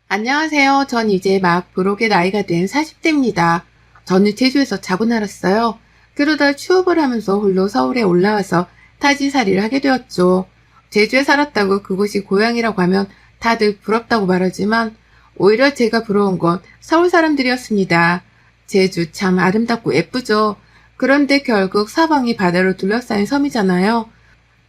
안녕하세요. 전 이제 막 부록의 나이가 된 40대입니다. 저는 제주에서 자고 날았어요. 그러다 취업을 하면서 홀로 서울에 올라와서 타지살이를 하게 되었죠. 제주에 살았다고 그곳이 고향이라고 하면 다들 부럽다고 말하지만 오히려 제가 부러운 건 서울 사람들이었습니다. 제주 참 아름답고 예쁘죠. 그런데 결국 사방이 바다로 둘러싸인 섬이잖아요.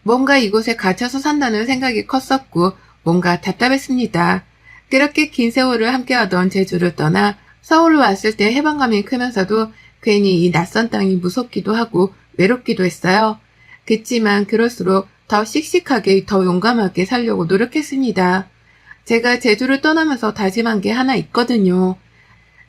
뭔가 이곳에 갇혀서 산다는 생각이 컸었고 뭔가 답답했습니다. 그렇게 긴 세월을 함께하던 제주를 떠나 서울로 왔을 때 해방감이 크면서도 괜히 이 낯선 땅이 무섭기도 하고 외롭기도 했어요. 그치만 그럴수록 더 씩씩하게 더 용감하게 살려고 노력했습니다. 제가 제주를 떠나면서 다짐한 게 하나 있거든요.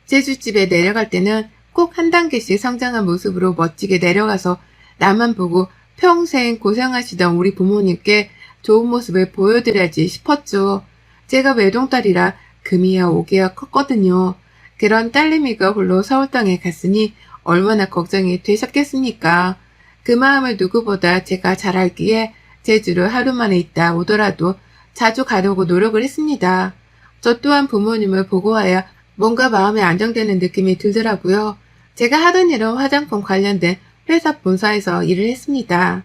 제주집에 내려갈 때는 꼭 한 단계씩 성장한 모습으로 멋지게 내려가서 나만 보고 평생 고생하시던 우리 부모님께 좋은 모습을 보여드려야지 싶었죠. 제가 외동딸이라 금이야 오기야 컸거든요. 그런 딸내미가 홀로 서울 땅에 갔으니 얼마나 걱정이 되셨겠습니까? 그 마음을 누구보다 제가 잘 알기에 제주를 하루 만에 있다 오더라도 자주 가려고 노력을 했습니다. 저 또한 부모님을 보고 와야 뭔가 마음이 안정되는 느낌이 들더라고요. 제가 하던 일은 화장품 관련된 회사 본사에서 일을 했습니다.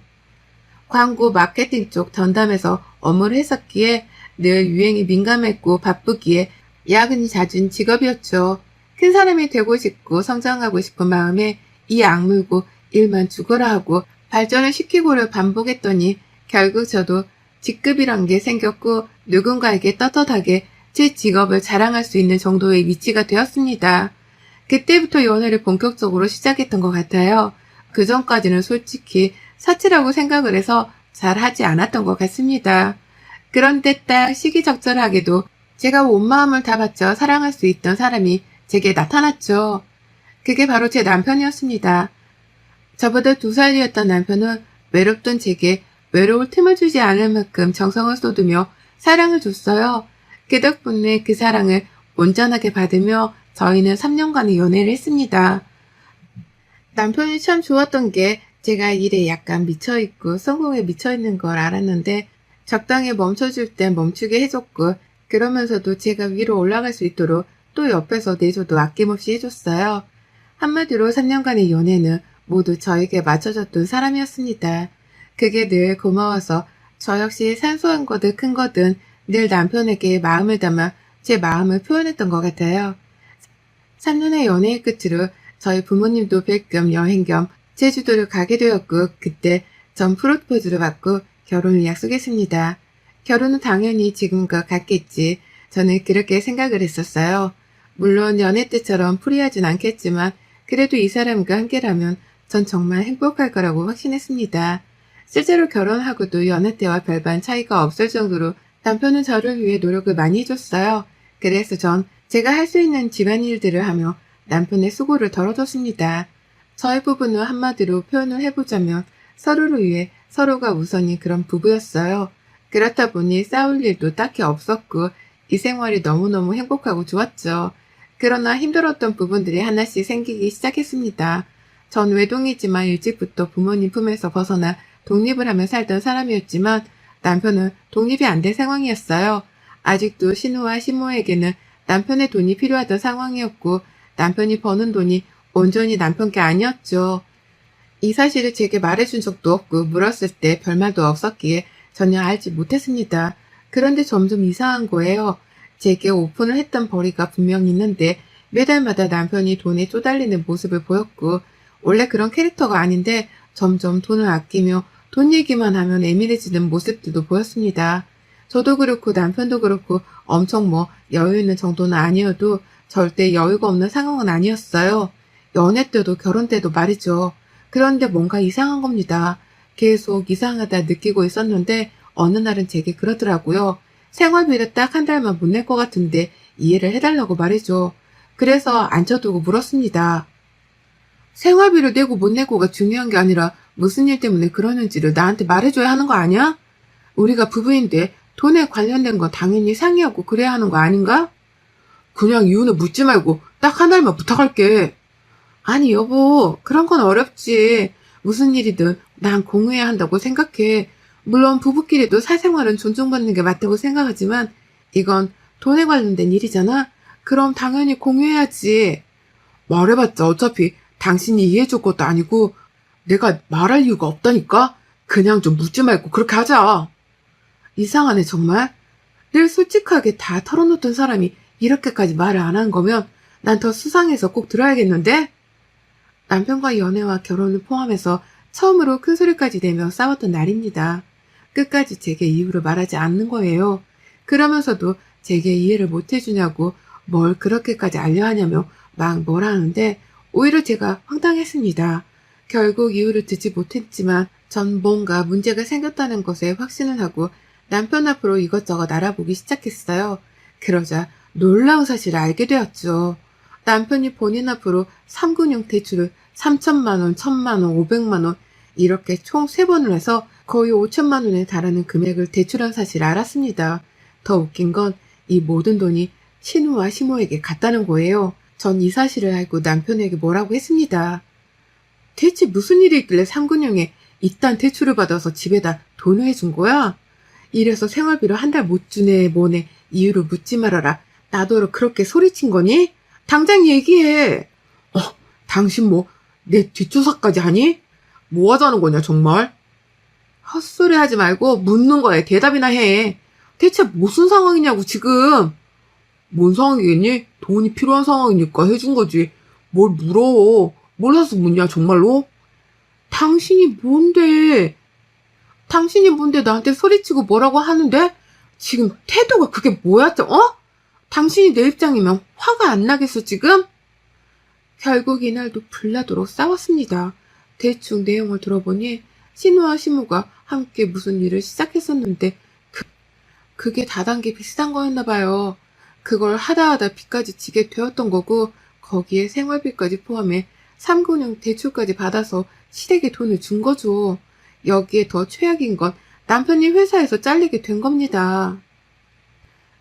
광고 마케팅 쪽 전담해서 업무를 했었기에 늘 유행에 민감했고 바쁘기에 야근이 잦은 직업이었죠. 큰 사람이 되고 싶고 성장하고 싶은 마음에 이 악물고 일만 죽어라 하고 발전을 시키고를 반복했더니 결국 저도 직급이란 게 생겼고 누군가에게 떳떳하게 제 직업을 자랑할 수 있는 정도의 위치가 되었습니다. 그때부터 연애를 본격적으로 시작했던 것 같아요. 그 전까지는 솔직히 사치라고 생각을 해서 잘 하지 않았던 것 같습니다. 그런데 딱 시기적절하게도 제가 온 마음을 다 바쳐 사랑할 수 있던 사람이 제게 나타났죠. 그게 바로 제 남편이었습니다. 저보다 2살이었던 남편은 외롭던 제게 외로울 틈을 주지 않을 만큼 정성을 쏟으며 사랑을 줬어요. 그 덕분에 그 사랑을 온전하게 받으며 저희는 3년간의 연애를 했습니다. 남편이 참 좋았던 게 제가 일에 약간 미쳐있고 성공에 미쳐있는 걸 알았는데 적당히 멈춰줄 땐 멈추게 해줬고 그러면서도 제가 위로 올라갈 수 있도록 또 옆에서 내조도 아낌없이 해줬어요. 한마디로 3년간의 연애는 모두 저에게 맞춰줬던 사람이었습니다. 그게 늘 고마워서 저 역시 산소한 거든 큰 거든 늘 남편에게 마음을 담아 제 마음을 표현했던 것 같아요. 3년의 연애의 끝으로 저희 부모님도 뵐 겸 여행 겸 제주도를 가게 되었고 그때 전 프로포즈를 받고 결혼을 약속했습니다. 결혼은 당연히 지금과 같겠지. 저는 그렇게 생각을 했었어요. 물론 연애 때처럼 프리하진 않겠지만 그래도 이 사람과 함께라면 전 정말 행복할 거라고 확신했습니다. 실제로 결혼하고도 연애 때와 별반 차이가 없을 정도로 남편은 저를 위해 노력을 많이 해줬어요. 그래서 전 제가 할 수 있는 집안일들을 하며 남편의 수고를 덜어줬습니다. 저희 부부는 한마디로 표현을 해보자면 서로를 위해 서로가 우선인 그런 부부였어요. 그렇다 보니 싸울 일도 딱히 없었고 이 생활이 너무너무 행복하고 좋았죠. 그러나 힘들었던 부분들이 하나씩 생기기 시작했습니다. 전 외동이지만 일찍부터 부모님 품에서 벗어나 독립을 하며 살던 사람이었지만 남편은 독립이 안 된 상황이었어요. 아직도 신우와 신모에게는 남편의 돈이 필요하던 상황이었고 남편이 버는 돈이 온전히 남편 게 아니었죠. 이 사실을 제게 말해준 적도 없고 물었을 때 별말도 없었기에 전혀 알지 못했습니다. 그런데 점점 이상한 거예요. 제게 오픈을 했던 벌이가 분명히 있는데 매달마다 남편이 돈에 쪼달리는 모습을 보였고 원래 그런 캐릭터가 아닌데 점점 돈을 아끼며 돈 얘기만 하면 예민해지는 모습들도 보였습니다. 저도 그렇고 남편도 그렇고 엄청 여유 있는 정도는 아니어도 절대 여유가 없는 상황은 아니었어요. 연애 때도 결혼 때도 말이죠. 그런데 뭔가 이상한 겁니다. 계속 이상하다 느끼고 있었는데 어느 날은 제게 그러더라고요. 생활비를 딱 한 달만 못 낼 것 같은데 이해를 해달라고 말이죠. 그래서 앉혀두고 물었습니다. 생활비를 내고 못 내고가 중요한 게 아니라 무슨 일 때문에 그러는지를 나한테 말해줘야 하는 거 아니야? 우리가 부부인데 돈에 관련된 건 당연히 상의하고 그래야 하는 거 아닌가? 그냥 이유는 묻지 말고 딱 한 달만 부탁할게. 아니 여보, 그런 건 어렵지. 무슨 일이든 난 공유해야 한다고 생각해. 물론 부부끼리도 사생활은 존중받는 게 맞다고 생각하지만 이건 돈에 관련된 일이잖아. 그럼 당연히 공유해야지. 말해봤자 어차피 당신이 이해해줄 것도 아니고 내가 말할 이유가 없다니까? 그냥 좀 묻지 말고 그렇게 하자. 이상하네 정말. 늘 솔직하게 다 털어놓던 사람이 이렇게까지 말을 안 한 거면 난 더 수상해서 꼭 들어야겠는데? 남편과 연애와 결혼을 포함해서 처음으로 큰 소리까지 내며 싸웠던 날입니다. 끝까지 제게 이유를 말하지 않는 거예요. 그러면서도 제게 이해를 못 해주냐고 뭘 그렇게까지 알려하냐며 막 뭐라 하는데 오히려 제가 황당했습니다. 결국 이유를 듣지 못했지만 전 뭔가 문제가 생겼다는 것에 확신을 하고 남편 앞으로 이것저것 알아보기 시작했어요. 그러자 놀라운 사실을 알게 되었죠. 남편이 본인 앞으로 3군용 대출을 3천만 원, 1천만 원, 500만 원 이렇게 총 3번을 해서 거의 5천만 원에 달하는 금액을 대출한 사실을 알았습니다. 더 웃긴 건 이 모든 돈이 신우와 시모에게 갔다는 거예요. 전 이 사실을 알고 남편에게 뭐라고 했습니다. 대체 무슨 일이 있길래 3군용에 이딴 대출을 받아서 집에다 돈을 해준 거야? 이래서 생활비를 한 달 못 주네 뭐네 이유를 묻지 말아라. 나더러 그렇게 소리친 거니? 당장 얘기해. 당신 뭐 내 뒷조사까지 하니? 뭐 하자는 거냐 정말? 헛소리 하지 말고 묻는 거에 대답이나 해. 대체 무슨 상황이냐고 지금. 뭔 상황이겠니? 돈이 필요한 상황이니까 해준 거지. 뭘 물어. 몰라서 묻냐 정말로? 당신이 뭔데 나한테 소리치고 뭐라고 하는데? 지금 태도가 그게 뭐야? 당신이 내 입장이면 화가 안 나겠어 지금? 결국 이날도 불나도록 싸웠습니다. 대충 내용을 들어보니 신우와 시모가 함께 무슨 일을 시작했었는데 그게 다단계 비슷한 거였나 봐요. 그걸 하다 빚까지 지게 되었던 거고 거기에 생활비까지 포함해 3군용 대출까지 받아서 시댁에 돈을 준 거죠. 여기에 더 최악인 건 남편이 회사에서 잘리게 된 겁니다.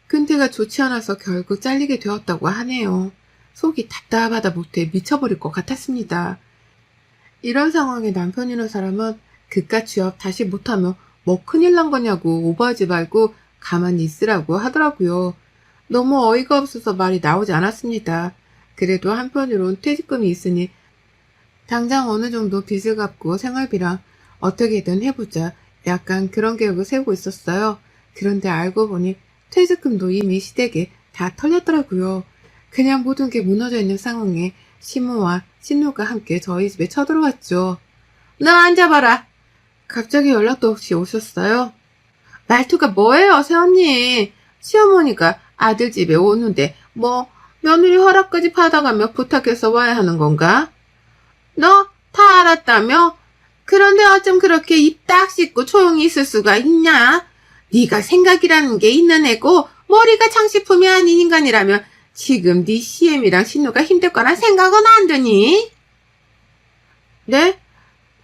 근태가 좋지 않아서 결국 잘리게 되었다고 하네요. 속이 답답하다 못해 미쳐버릴 것 같았습니다. 이런 상황에 남편이라는 사람은 그깟 취업 다시 못하면 뭐 큰일 난 거냐고 오버하지 말고 가만히 있으라고 하더라고요. 너무 어이가 없어서 말이 나오지 않았습니다. 그래도 한편으론 퇴직금이 있으니 당장 어느 정도 빚을 갚고 생활비랑 어떻게든 해보자. 약간 그런 계획을 세우고 있었어요. 그런데 알고 보니 퇴직금도 이미 시댁에 다 털렸더라고요. 그냥 모든 게 무너져 있는 상황에 시모와 신우가 함께 저희 집에 쳐들어왔죠. 너 앉아봐라. 갑자기 연락도 없이 오셨어요. 말투가 뭐예요, 새언니? 시어머니가 아들 집에 오는데 뭐 며느리 허락까지 받아가며 부탁해서 와야 하는 건가? 너 다 알았다며? 그런데 어쩜 그렇게 입 딱 씻고 조용히 있을 수가 있냐? 네가 생각이라는 게 있는 애고 머리가 장식품이 아닌 인간이라면 지금 네 CM이랑 신우가 힘들 거란 생각은 안 드니? 네?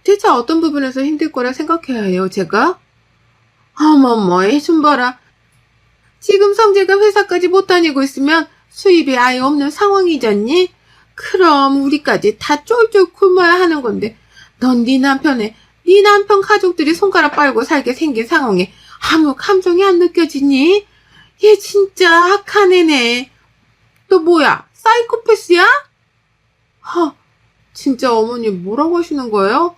대체 어떤 부분에서 힘들 거라 생각해야 해요, 제가? 어머머, 이 좀 봐라. 지금 성재가 회사까지 못 다니고 있으면 수입이 아예 없는 상황이잖니? 그럼 우리까지 다 쫄쫄 굶어야 하는 건데 넌 네 남편 가족들이 손가락 빨고 살게 생긴 상황에 아무 감정이 안 느껴지니? 얘 진짜 악한 애네. 너 뭐야? 사이코패스야? 진짜 어머니 뭐라고 하시는 거예요?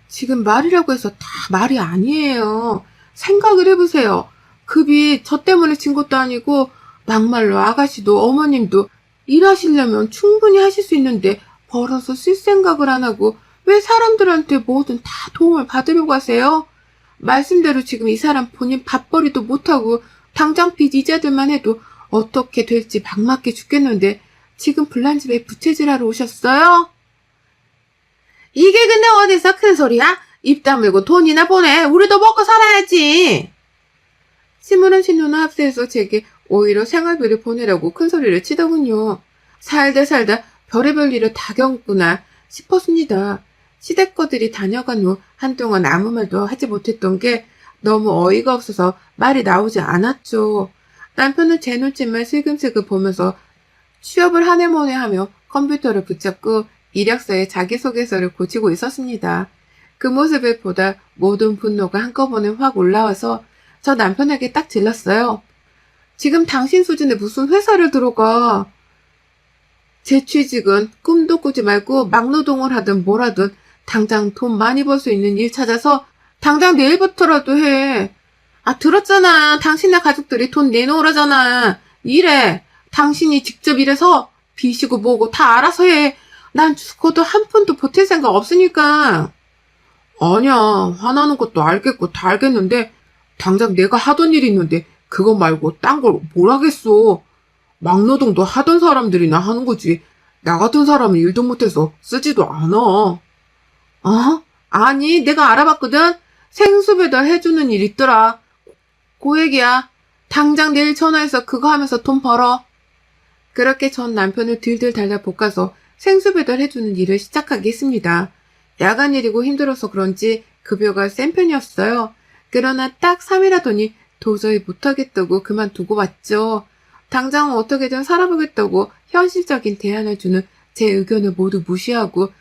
지금 말이라고 해서 다 말이 아니에요. 생각을 해보세요. 급이 저 때문에 진 것도 아니고 막말로 아가씨도 어머님도 일하시려면 충분히 하실 수 있는데 벌어서 쓸 생각을 안 하고 왜 사람들한테 뭐든 다 도움을 받으려고 하세요? 말씀대로 지금 이 사람 본인 밥벌이도 못하고 당장 빚 이자들만 해도 어떻게 될지 막막해 죽겠는데 지금 불난집에 부채질하러 오셨어요? 이게 근데 어디서 큰 소리야? 입 다물고 돈이나 보내. 우리도 먹고 살아야지. 시무는 신우는 합세해서 제게 오히려 생활비를 보내라고 큰 소리를 치더군요. 살다 별의별 일을 다 겪구나 싶었습니다. 시댁거들이 다녀간 후 한동안 아무 말도 하지 못했던 게 너무 어이가 없어서 말이 나오지 않았죠. 남편은 제 눈치만 슬금슬금 보면서 취업을 하네모네 하며 컴퓨터를 붙잡고 이력서에 자기소개서를 고치고 있었습니다. 그 모습을 보다 모든 분노가 한꺼번에 확 올라와서 저 남편에게 딱 질렀어요. 지금 당신 수준에 무슨 회사를 들어가. 제 취직은 꿈도 꾸지 말고 막노동을 하든 뭘 하든 당장 돈 많이 벌 수 있는 일 찾아서 당장 내일부터라도 해. 아, 들었잖아. 당신네 가족들이 돈 내놓으라잖아. 일해. 당신이 직접 일해서 빚이고 뭐고 다 알아서 해. 난 죽어도 한 푼도 보탤 생각 없으니까. 아니야. 화나는 것도 알겠고 다 알겠는데 당장 내가 하던 일이 있는데 그거 말고 딴 걸 뭘 하겠어. 막노동도 하던 사람들이나 하는 거지. 나 같은 사람은 일도 못해서 쓰지도 않아. 어? 아니, 내가 알아봤거든. 생수 배달 해주는 일 있더라. 그 얘기야. 당장 내일 전화해서 그거 하면서 돈 벌어. 그렇게 전 남편을 들들 달달 볶아서 생수 배달 해주는 일을 시작하게 했습니다. 야간 일이고 힘들어서 그런지 급여가 센 편이었어요. 그러나 딱 3일 하더니 도저히 못하겠다고 그만두고 왔죠. 당장 어떻게든 살아보겠다고 현실적인 대안을 주는 제 의견을 모두 무시하고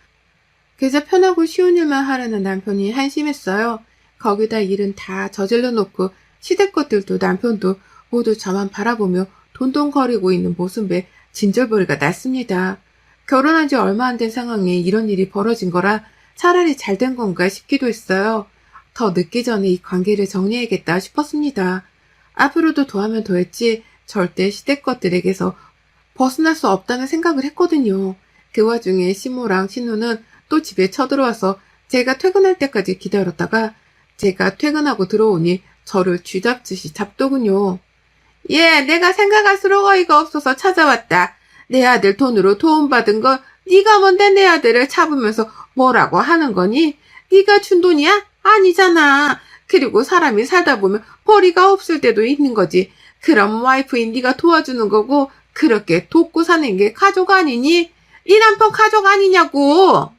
그저 편하고 쉬운 일만 하려는 남편이 한심했어요. 거기다 일은 다 저질러 놓고 시댁 것들도 남편도 모두 저만 바라보며 돈돈거리고 있는 모습에 진절머리가 났습니다. 결혼한 지 얼마 안 된 상황에 이런 일이 벌어진 거라 차라리 잘 된 건가 싶기도 했어요. 더 늦기 전에 이 관계를 정리해야겠다 싶었습니다. 앞으로도 더하면 더했지 절대 시댁 것들에게서 벗어날 수 없다는 생각을 했거든요. 그 와중에 시모랑 신우는 또 집에 쳐들어와서 제가 퇴근할 때까지 기다렸다가 제가 퇴근하고 들어오니 저를 쥐잡듯이 잡더군요. 예, 내가 생각할수록 어이가 없어서 찾아왔다. 내 아들 돈으로 도움받은 거 네가 뭔데 내 아들을 잡으면서 뭐라고 하는 거니? 네가 준 돈이야? 아니잖아. 그리고 사람이 살다 보면 벌이가 없을 때도 있는 거지. 그럼 와이프인 네가 도와주는 거고 그렇게 돕고 사는 게 가족 아니니? 이 남편 가족 아니냐고.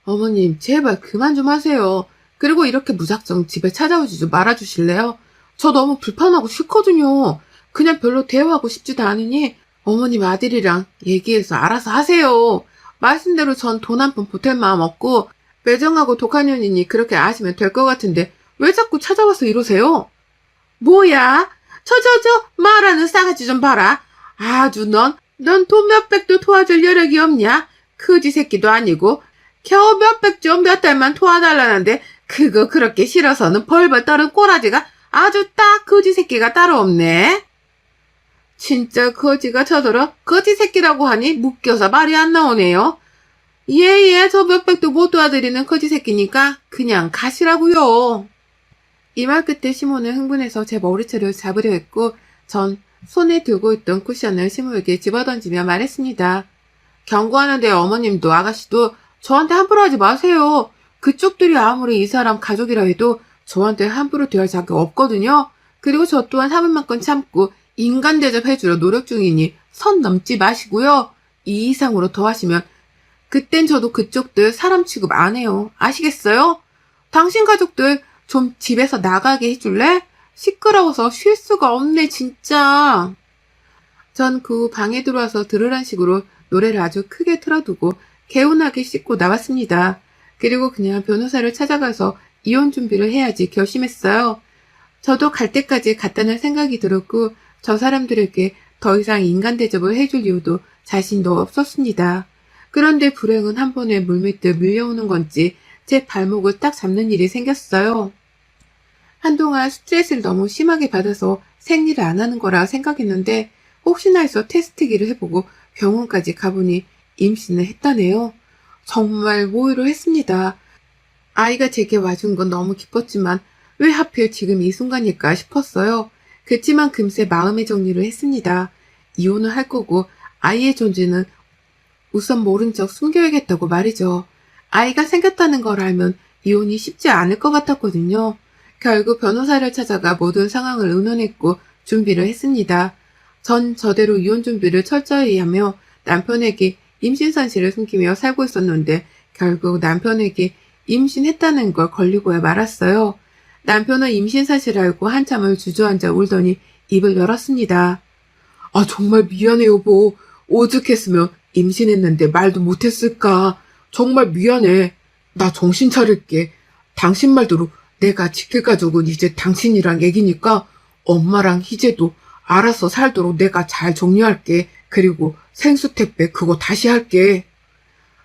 어머님, 제발 그만 좀 하세요. 그리고 이렇게 무작정 집에 찾아오지 좀 말아주실래요? 저 너무 불편하고 싫거든요. 그냥 별로 대화하고 싶지도 않으니 어머님 아들이랑 얘기해서 알아서 하세요. 말씀대로 전 돈 한 푼 보탤 마음 없고 매정하고 독한 년이니 그렇게 아시면 될 것 같은데 왜 자꾸 찾아와서 이러세요? 뭐야? 저 말하는 싸가지 좀 봐라. 아주 넌 돈 몇백도 도와줄 여력이 없냐? 거지 새끼도 아니고 겨우 몇백 좀 몇 달만 도와달라는데 그거 그렇게 싫어서는 벌벌 떠는 꼬라지가 아주 딱 거지 새끼가 따로 없네. 진짜 거지가 쳐들어 거지 새끼라고 하니 묶여서 말이 안 나오네요. 예, 저 몇백도 못 도와드리는 거지 새끼니까 그냥 가시라고요. 이 말 끝에 시모는 흥분해서 제 머리채를 잡으려 했고 전 손에 들고 있던 쿠션을 시모에게 집어던지며 말했습니다. 경고하는데 어머님도 아가씨도 저한테 함부로 하지 마세요. 그쪽들이 아무리 이 사람 가족이라 해도 저한테 함부로 대할 자격 없거든요. 그리고 저 또한 참을 만큼 참고 인간 대접해주려 노력 중이니 선 넘지 마시고요. 이 이상으로 더 하시면 그땐 저도 그쪽들 사람 취급 안 해요. 아시겠어요? 당신 가족들 좀 집에서 나가게 해줄래? 시끄러워서 쉴 수가 없네 진짜. 전 그 후 방에 들어와서 들으란 식으로 노래를 아주 크게 틀어두고 개운하게 씻고 나왔습니다. 그리고 그냥 변호사를 찾아가서 이혼 준비를 해야지 결심했어요. 저도 갈 때까지 갔다는 생각이 들었고 저 사람들에게 더 이상 인간 대접을 해줄 이유도 자신도 없었습니다. 그런데 불행은 한 번에 물밀듯 밀려오는 건지 제 발목을 딱 잡는 일이 생겼어요. 한동안 스트레스를 너무 심하게 받아서 생리를 안 하는 거라 생각했는데 혹시나 해서 테스트기를 해보고 병원까지 가보니 임신을 했다네요. 정말 모의로 했습니다. 아이가 제게 와준 건 너무 기뻤지만 왜 하필 지금 이 순간일까 싶었어요. 그치만 금세 마음의 정리를 했습니다. 이혼을 할 거고 아이의 존재는 우선 모른 척 숨겨야겠다고 말이죠. 아이가 생겼다는 걸 알면 이혼이 쉽지 않을 것 같았거든요. 결국 변호사를 찾아가 모든 상황을 의논했고 준비를 했습니다. 전 저대로 이혼 준비를 철저히 하며 남편에게 임신 사실을 숨기며 살고 있었는데 결국 남편에게 임신했다는 걸 걸리고야 말았어요. 남편은 임신 사실을 알고 한참을 주저앉아 울더니 입을 열었습니다. 아 정말 미안해 여보. 오죽했으면 임신했는데 말도 못했을까. 정말 미안해. 나 정신 차릴게. 당신 말대로 내가 지킬 가족은 이제 당신이랑 얘기니까 엄마랑 희재도 알아서 살도록 내가 잘 정리할게. 그리고 생수택배 그거 다시 할게.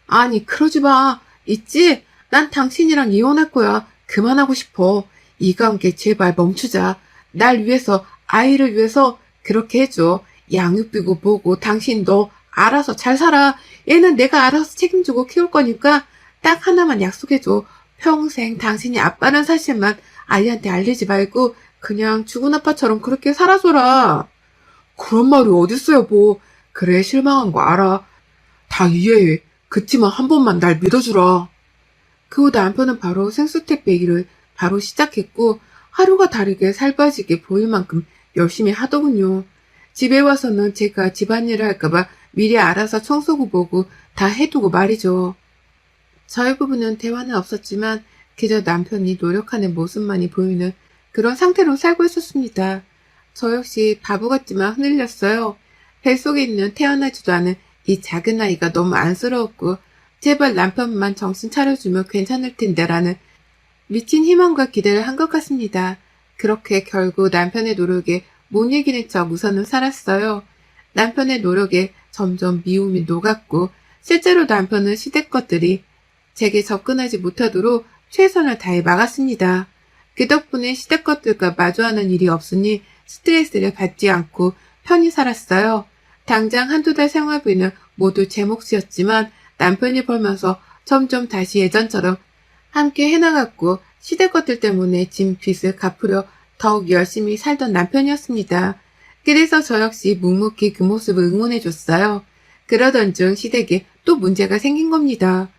아니, 그러지 마. 있지? 난 당신이랑 이혼할 거야. 그만하고 싶어. 이 관계 제발 멈추자. 날 위해서, 아이를 위해서 그렇게 해줘. 양육비고 뭐고 당신 너 알아서 잘 살아. 얘는 내가 알아서 책임지고 키울 거니까 딱 하나만 약속해줘. 평생 당신이 아빠란 사실만 아이한테 알리지 말고 그냥 죽은 아빠처럼 그렇게 살아줘라. 그런 말이 어딨어, 여보. 그래, 실망한 거 알아. 다 이해해. 그치만 한 번만 날 믿어주라. 그 후 남편은 바로 생수택배 일을 바로 시작했고 하루가 다르게 살 빠지게 보일 만큼 열심히 하더군요. 집에 와서는 제가 집안일을 할까봐 미리 알아서 청소고 보고 다 해두고 말이죠. 저희 부부는 대화는 없었지만 그저 남편이 노력하는 모습만이 보이는 그런 상태로 살고 있었습니다. 저 역시 바보 같지만 흔들렸어요. 뱃속에 있는 태어나지도 않은 이 작은 아이가 너무 안쓰러웠고 제발 남편만 정신 차려주면 괜찮을 텐데라는 미친 희망과 기대를 한 것 같습니다. 그렇게 결국 남편의 노력에 못 이기는 척 우선은 살았어요. 남편의 노력에 점점 미움이 녹았고 실제로 남편은 시댁 것들이 제게 접근하지 못하도록 최선을 다해 막았습니다. 그 덕분에 시댁 것들과 마주하는 일이 없으니 스트레스를 받지 않고 편히 살았어요. 당장 한두 달 생활비는 모두 제 몫이었지만 남편이 벌면서 점점 다시 예전처럼 함께 해나갔고 시댁 것들 때문에 진 빚을 갚으려 더욱 열심히 살던 남편이었습니다. 그래서 저 역시 묵묵히 그 모습을 응원해줬어요. 그러던 중 시댁에 또 문제가 생긴 겁니다.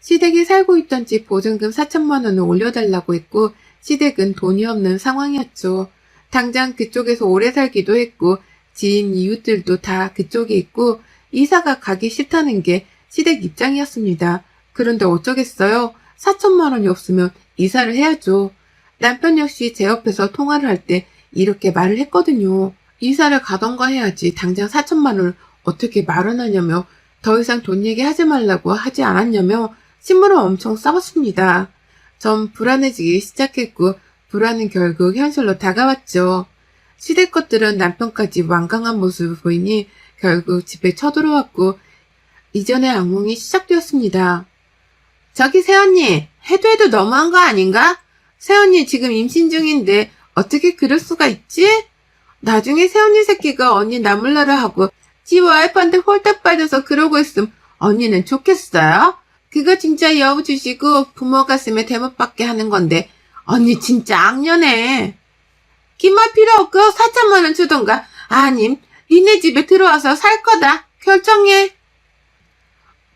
시댁이 살고 있던 집 보증금 4천만 원을 올려달라고 했고 시댁은 돈이 없는 상황이었죠. 당장 그쪽에서 오래 살기도 했고 지인 이웃들도 다 그쪽에 있고 이사가 가기 싫다는 게 시댁 입장이었습니다. 그런데 어쩌겠어요. 4천만 원이 없으면 이사를 해야죠. 남편 역시 제 옆에서 통화를 할 때 이렇게 말을 했거든요. 이사를 가던가 해야지 당장 4천만 원을 어떻게 마련하냐며 더 이상 돈 얘기하지 말라고 하지 않았냐며 신문을 엄청 싸웠습니다. 전 불안해지기 시작했고 불안은 결국 현실로 다가왔죠. 시댁 것들은 남편까지 완강한 모습을 보이니 결국 집에 쳐들어왔고 이전의 악몽이 시작되었습니다. 저기 새언니, 해도 너무한 거 아닌가? 새언니 지금 임신 중인데 어떻게 그럴 수가 있지? 나중에 새언니 새끼가 언니 나몰라라 하고 지 와이프한테 홀딱 빠져서 그러고 있음 언니는 좋겠어요? 그거 진짜 여우 주시고 부모 가슴에 대못받게 하는 건데 언니 진짜 악녀네. 긴 말 필요 없고 4천만 원 주던가 아님 니네 집에 들어와서 살 거다. 결정해.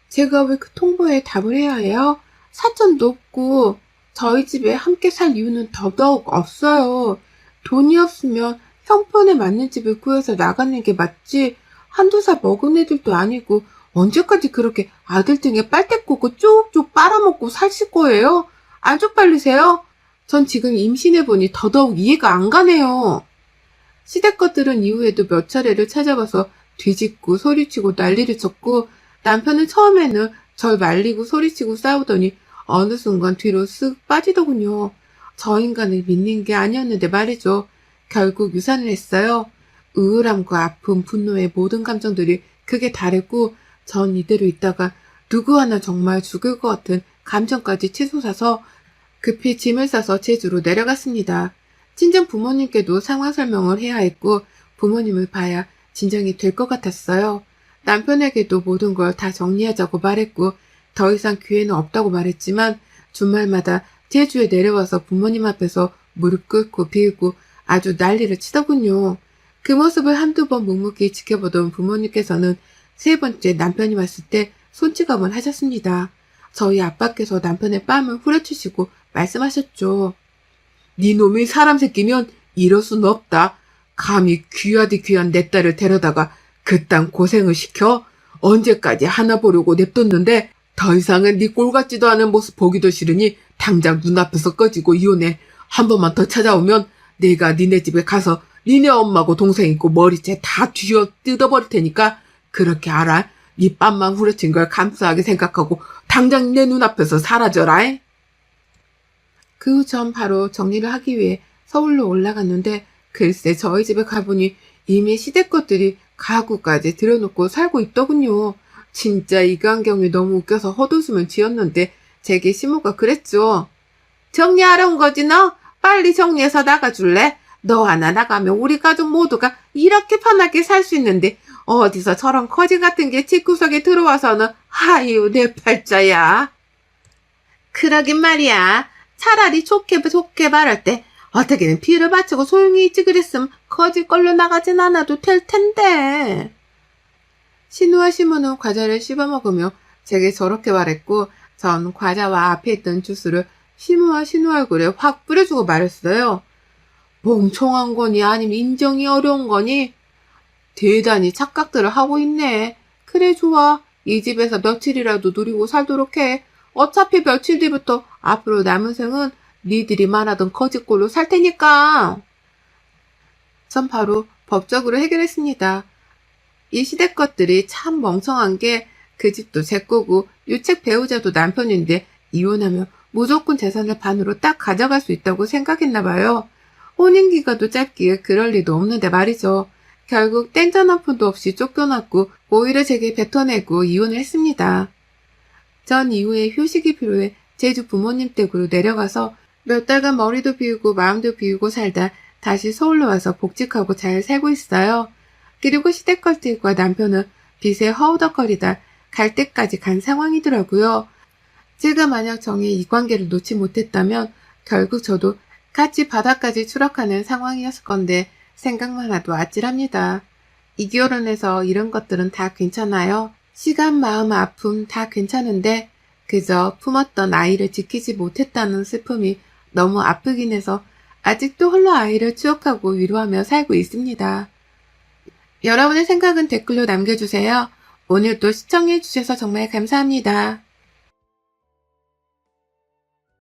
제가 왜 그 통보에 답을 해야 해요? 사촌도 없고 저희 집에 함께 살 이유는 더더욱 없어요. 돈이 없으면 형편에 맞는 집을 구해서 나가는 게 맞지 한두 살 먹은 애들도 아니고 언제까지 그렇게 아들 등에 빨대 꽂고 쭉쭉 빨아먹고 사실 거예요? 안 쪽팔리세요? 전 지금 임신해보니 더더욱 이해가 안 가네요. 시댁 것들은 이후에도 몇 차례를 찾아가서 뒤집고 소리치고 난리를 쳤고 남편은 처음에는 절 말리고 소리치고 싸우더니 어느 순간 뒤로 쓱 빠지더군요. 저 인간을 믿는 게 아니었는데 말이죠. 결국 유산을 했어요. 우울함과 아픔, 분노의 모든 감정들이 크게 다르고 전 이대로 있다가 누구 하나 정말 죽을 것 같은 감정까지 치솟아서 급히 짐을 싸서 제주로 내려갔습니다. 친정 부모님께도 상황 설명을 해야 했고 부모님을 봐야 진정이 될 것 같았어요. 남편에게도 모든 걸 다 정리하자고 말했고 더 이상 기회는 없다고 말했지만 주말마다 제주에 내려와서 부모님 앞에서 무릎 꿇고 빌고 아주 난리를 치더군요. 그 모습을 한두 번 묵묵히 지켜보던 부모님께서는 세 번째 남편이 왔을 때 손찌검을 하셨습니다. 저희 아빠께서 남편의 뺨을 후려치시고 말씀하셨죠. 네 놈이 사람 새끼면 이럴 수는 없다. 감히 귀하디 귀한 내 딸을 데려다가 그딴 고생을 시켜? 언제까지 하나 보려고 냅뒀는데 더 이상은 네 꼴 같지도 않은 모습 보기도 싫으니 당장 눈앞에서 꺼지고 이혼해. 한 번만 더 찾아오면 내가 니네 집에 가서 니네 엄마고 동생 있고 머리채 다 쥐어 뜯어버릴 테니까 그렇게 알아. 네 뺨만 후려친 걸 감사하게 생각하고 당장 내 눈앞에서 사라져라. 그 후 전 바로 정리를 하기 위해 서울로 올라갔는데 글쎄 저희 집에 가보니 이미 시댁 것들이 가구까지 들여놓고 살고 있더군요. 진짜 이간경이 너무 웃겨서 헛웃음을 지었는데 제게 시모가 그랬죠. 정리하러 온 거지 너? 빨리 정리해서 나가줄래? 너 하나 나가면 우리 가족 모두가 이렇게 편하게 살 수 있는데 어디서 저런 거지 같은 게 집구석에 들어와서는 아유 내 팔자야. 그러긴 말이야. 차라리 좋게 말할 때 어떻게든 비를 바치고 소용이 있지 그랬음 거지 걸로 나가진 않아도 될 텐데. 신우와 시모는 과자를 씹어먹으며 제게 저렇게 말했고 전 과자와 앞에 있던 주스를 시모와 신우 얼굴에 확 뿌려주고 말했어요. 멍청한 거니 아니면 인정이 어려운 거니? 대단히 착각들을 하고 있네. 그래 좋아. 이 집에서 며칠이라도 누리고 살도록 해. 어차피 며칠 뒤부터 앞으로 남은 생은 니들이 말하던 거짓골로 살 테니까. 전 바로 법적으로 해결했습니다. 이 시댁 것들이 참 멍청한 게 그 집도 제 거고 유책 배우자도 남편인데 이혼하면 무조건 재산을 반으로 딱 가져갈 수 있다고 생각했나 봐요. 혼인기간도 짧기에 그럴 리도 없는데 말이죠. 결국 땡전 한 푼도 없이 쫓겨났고 오히려 제게 뱉어내고 이혼을 했습니다. 전 이후에 휴식이 필요해 제주 부모님 댁으로 내려가서 몇 달간 머리도 비우고 마음도 비우고 살다 다시 서울로 와서 복직하고 잘 살고 있어요. 그리고 시댁걸들과 남편은 빚에 허우덕거리다 갈 때까지 간 상황이더라고요. 제가 만약 정의 이 관계를 놓지 못했다면 결국 저도 같이 바다까지 추락하는 상황이었을 건데 생각만 해도 아찔합니다. 이 결혼해서 이런 것들은 다 괜찮아요. 시간, 마음, 아픔 다 괜찮은데 그저 품었던 아이를 지키지 못했다는 슬픔이 너무 아프긴 해서 아직도 홀로 아이를 추억하고 위로하며 살고 있습니다. 여러분의 생각은 댓글로 남겨주세요. 오늘도 시청해주셔서 정말 감사합니다.